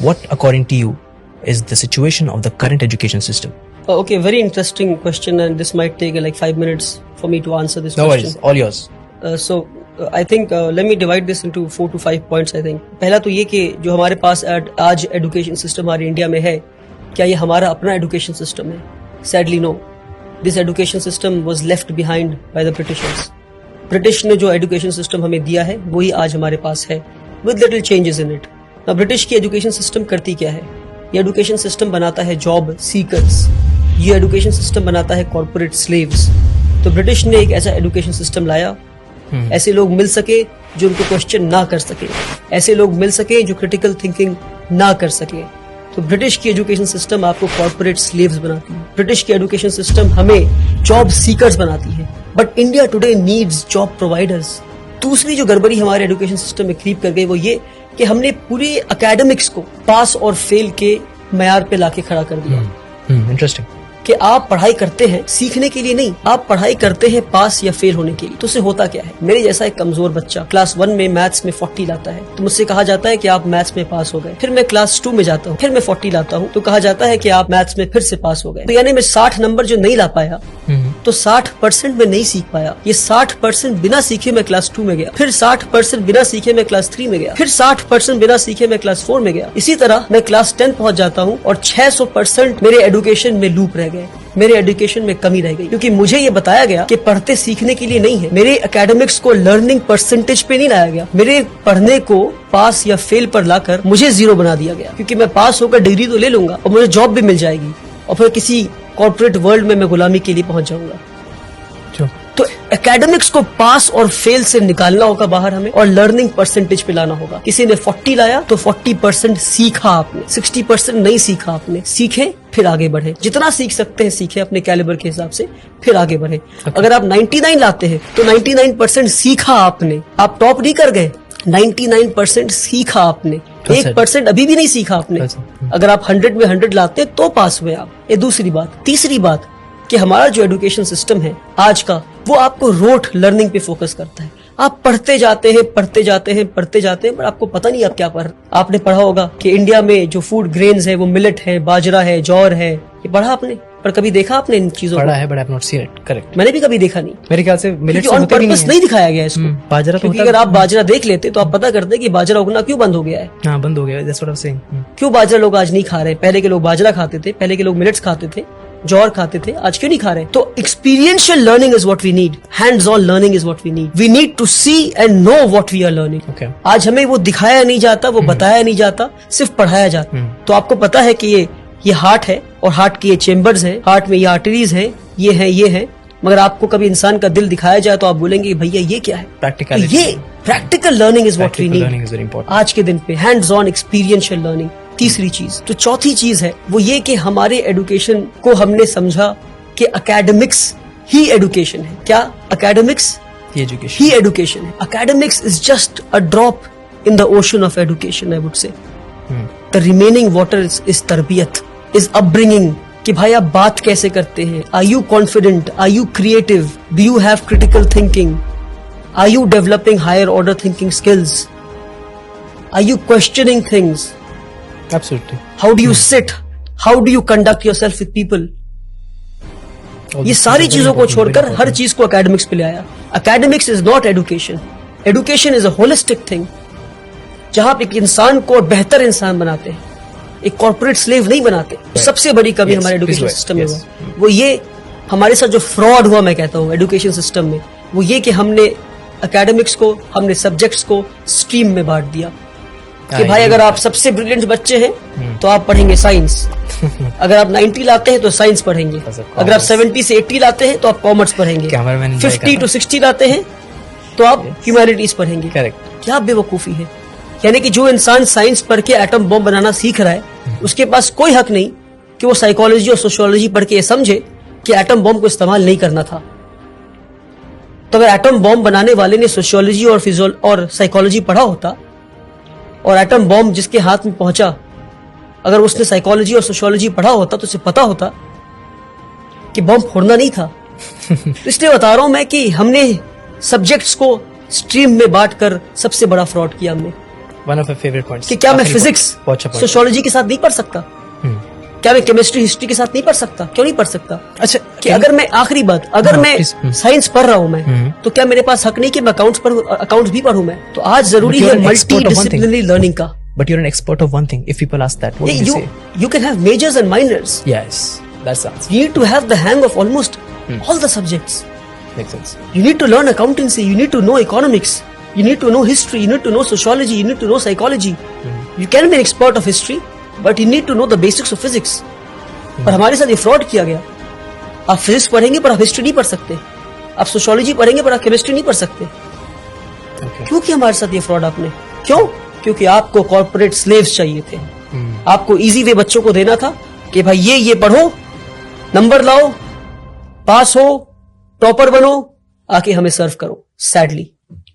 what according to you is the situation of the current education system? Okay, very interesting question, and this might take like 5 minutes for me to answer this No question. worries, all yours. I think let me divide this into 4 to 5 points. I think पहला तो ये कि जो हमारे पास आज education system हमारे India में है, क्या ये हमारा अपना एजुकेशन सिस्टम है? Sadly no. This education system was left behind by the Britishers. British ने जो एजुकेशन सिस्टम हमें दिया है वही आज हमारे पास है, with little changes in it. Now British की एजुकेशन सिस्टम करती क्या है? ये एजुकेशन सिस्टम बनाता है जॉब सीकर्स, ये एजुकेशन सिस्टम बनाता है कॉर्पोरेट स्लेव्स. तो ब्रिटिश ने एक ऐसा एजुकेशन सिस्टम लाया, ऐसे लोग मिल सके जो उनको क्वेश्चन ना कर सके, ऐसे लोग मिल सके जो क्रिटिकल थिंकिंग ना कर सके. तो ब्रिटिश की एजुकेशन सिस्टम आपको कॉर्पोरेट स्लेव्स बनाती है, ब्रिटिश की एजुकेशन सिस्टम हमें जॉब सीकर्स बनाती है. But India today needs job providers. दूसरी जो गड़बड़ी हमारे एजुकेशन सिस्टम में क्रीप कर गई वो ये कि हमने पूरी एकेडमिक्स को पास और फेल के मयार पे लाके खड़ा कर दिया. Interesting. कि आप पढ़ाई करते हैं सीखने के लिए नहीं, आप पढ़ाई करते हैं पास या फेल होने के लिए. तो उससे होता क्या है? मेरे जैसा एक कमजोर बच्चा क्लास 1 में मैथ्स में 40 लाता है तो मुझसे कहा जाता है कि आप मैथ्स में पास हो गए. फिर मैं क्लास 2 में जाता हूँ, फिर मैं 40 लाता हूँ तो कहा जाता है कि आप मैथ्स में फिर से पास हो गए. तो यानी मैं 60 नंबर जो नहीं ला पाया तो 60% में नहीं सीख पाया. ये 60% बिना सीखे मैं क्लास 2 में गया, फिर 60% बिना सीखे मैं क्लास 3 में गया, फिर 60% बिना सीखे मैं क्लास 4 में गया. इसी तरह मैं क्लास 10 पहुंच जाता हूँ और 600% मेरे एजुकेशन में लूप रह गए, मेरे एजुकेशन में कमी रह गई. क्योंकि मुझे ये बताया गया कि पढ़ते सीखने के लिए नहीं है. मेरे एकेडमिक्स को लर्निंग परसेंटेज पे नहीं लाया गया, मेरे पढ़ने को पास या फेल पर लाकर मुझे 0 बना दिया गया. क्योंकि मैं पास होकर डिग्री तो ले लूंगा और मुझे जॉब भी मिल जाएगी और फिर किसी कॉर्पोरेट वर्ल्ड में मैं गुलामी के लिए पहुंच जाऊंगा. तो एकेडमिक्स को पास और फेल से निकालना होगा बाहर हमें और लर्निंग परसेंटेज पे लाना होगा. किसी ने 40 लाया तो 40% सीखा आपने, 60% नहीं सीखा आपने. सीखे फिर आगे बढ़े, जितना सीख सकते हैं सीखे अपने कैलिबर के हिसाब से, फिर आगे बढ़े. अगर आप 99 लाते हैं तो 99% सीखा आपने, आप टॉप नहीं कर गए. 99% सीखा आपने, 1% अभी भी नहीं सीखा आपने. अगर आप 100 में 100 लाते हैं तो पास हुए आप. ये दूसरी बात. तीसरी बात कि हमारा जो एजुकेशन सिस्टम है आज का वो आपको रोट लर्निंग पे फोकस करता है. आप पढ़ते जाते हैं पढ़ते जाते हैं पढ़ते जाते हैं पर आपको पता नहीं आप क्या पढ़. आपने पढ़ा होगा कि इंडिया में जो फूड ग्रेन्स है वो मिलेट है, बाजरा है, जौर है. ये पढ़ा आपने, पर कभी देखा आपने इन चीजों पढ़ा है, but I have not seen it. Correct. मैंने भी कभी देखा नहीं. मेरे ख्याल से मिलेट्स ऑन पर्पस नहीं दिखाया गया इसको. बाजरा तो अगर आप बाजरा देख लेते तो आप पता करते कि बाजरा उगना क्यों बंद हो गया है. हाँ, बंद हो गया. That's what I'm saying. क्यों बाजरा लोग आज नहीं खा रहे? पहले के लोग बाजरा खाते थे, पहले के लोग मिलेट्स खाते थे, जौर खाते थे, आज क्यों नहीं खा रहे? तो experiential learning is what we need, hands on learning is what we need. We need to see and know what we are learning. आज हमें वो दिखाया नहीं जाता, वो बताया नहीं जाता, सिर्फ पढ़ाया जाता. तो आपको पता है कि ये हार्ट है और हार्ट के ये चेम्बर्स हैं, हार्ट में ये आर्टरीज हैं, ये है. मगर आपको कभी इंसान का दिल दिखाया जाए तो आप बोलेंगे भैया ये क्या है? प्रैक्टिकलिटी. ये practical learning is what we need आज के दिन पे. Hands on experiential learning. तीसरी चीज. तो चौथी चीज है वो ये कि हमारे एजुकेशन को हमने समझा कि एकेडमिक्स ही एजुकेशन है. क्या? एकेडमिक्स ही एजुकेशन है. Academics is just a drop in the ocean of education. I would say the remaining water is तरबियत, इज अपब्रिंगिंग. कि भाई आप बात कैसे करते हैं? Are you confident? Are you creative? Do you have critical thinking? Are you developing higher order thinking skills? Are you questioning things? Absolutely. How do you sit? How do you conduct yourself with people? ये सारी चीजों को छोड़कर हर चीज को academics पे ले आया. Academics is not education. Education is a holistic thing जहां आप एक इंसान को बेहतर इंसान बनाते हैं, एक कॉर्पोरेट स्लेव नहीं बनाते. सबसे बड़ी कमी हमारे एजुकेशन सिस्टम में वो ये हमारे साथ जो फ्रॉड हुआ, मैं कहता हूँ एजुकेशन सिस्टम में, वो ये कि हमने एकेडमिक्स को, हमने सब्जेक्ट्स को स्ट्रीम में बांट दिया. कि भाई अगर आप सबसे ब्रिलियंट बच्चे हैं तो आप पढ़ेंगे साइंस. अगर आप 90 लाते हैं तो साइंस पढ़ेंगे. अगर आप 70 से 80 लाते हैं तो आप कॉमर्स पढ़ेंगे. 50 to 60 लाते हैं तो आप ह्यूमैनिटीज पढ़ेंगे. क्या बेवकूफी है. यानी कि जो इंसान साइंस पढ़ के एटम बॉम्ब बनाना सीख रहा है उसके पास कोई हक नहीं कि वो साइकोलॉजी और सोशियोलॉजी पढ़ के ये समझे कि एटम बॉम्ब को इस्तेमाल नहीं करना था. तो अगर एटम बॉम्ब बनाने वाले ने सोशियोलॉजी और साइकोलॉजी पढ़ा होता और एटम बॉम्ब जिसके हाथ में पहुंचा, अगर उसने साइकोलॉजी और सोशियोलॉजी पढ़ा होता तो उसे पता होता कि बॉम्ब फोड़ना नहीं था. तो इसलिए बता रहा हूं मैं कि हमने सब्जेक्ट्स को स्ट्रीम में बांटकर सबसे बड़ा फ्रॉड किया हमने. One of my favorite points. कि क्या मैं आखिरी फिजिक्स point. बहुत अच्छा point. सोशियोलॉजी के साथ नहीं पढ़ सकता? क्या मैं केमिस्ट्री हिस्ट्री के साथ नहीं पढ़ सकता? क्यों नहीं पढ़ सकता? अच्छा, कि अगर मैं आखिरी बात, अगर हाँ, मैं please. साइंस पढ़ रहा हूं मैं, तो क्या मेरे पास हक नहीं कि मैं अकाउंट्स भी पढ़ूं मैं? तो आज जरूरी But you're है an expert multi of one thing. Disciplinary learning का. But you're an expert of one thing. If people ask that, what would you say? You can have majors and minors. Yes, that's the answer. You need to have the hang of almost all the subjects. Makes sense. You need to learn accountancy. You need to know economics. You need to know history. You need to know sociology. You need to know psychology. You can be an expert of history, but you need to know the basics of physics. पर हमारे साथ ये fraud किया गया. आप physics पढ़ेंगे पर आप हिस्ट्री नहीं पढ़ सकते. आप सोशियोलॉजी पढ़ेंगे पर आप केमिस्ट्री नहीं पढ़ सकते. Okay. क्यों किया हमारे साथ ये फ्रॉड आपने? क्यों? क्योंकि आपको कॉर्पोरेट स्लेव्स चाहिए थे. आपको इजी वे बच्चों को देना था कि भाई ये पढ़ो, नंबर लाओ, पास हो, टॉपर बनो, आके हमें सर्व करो. सैडली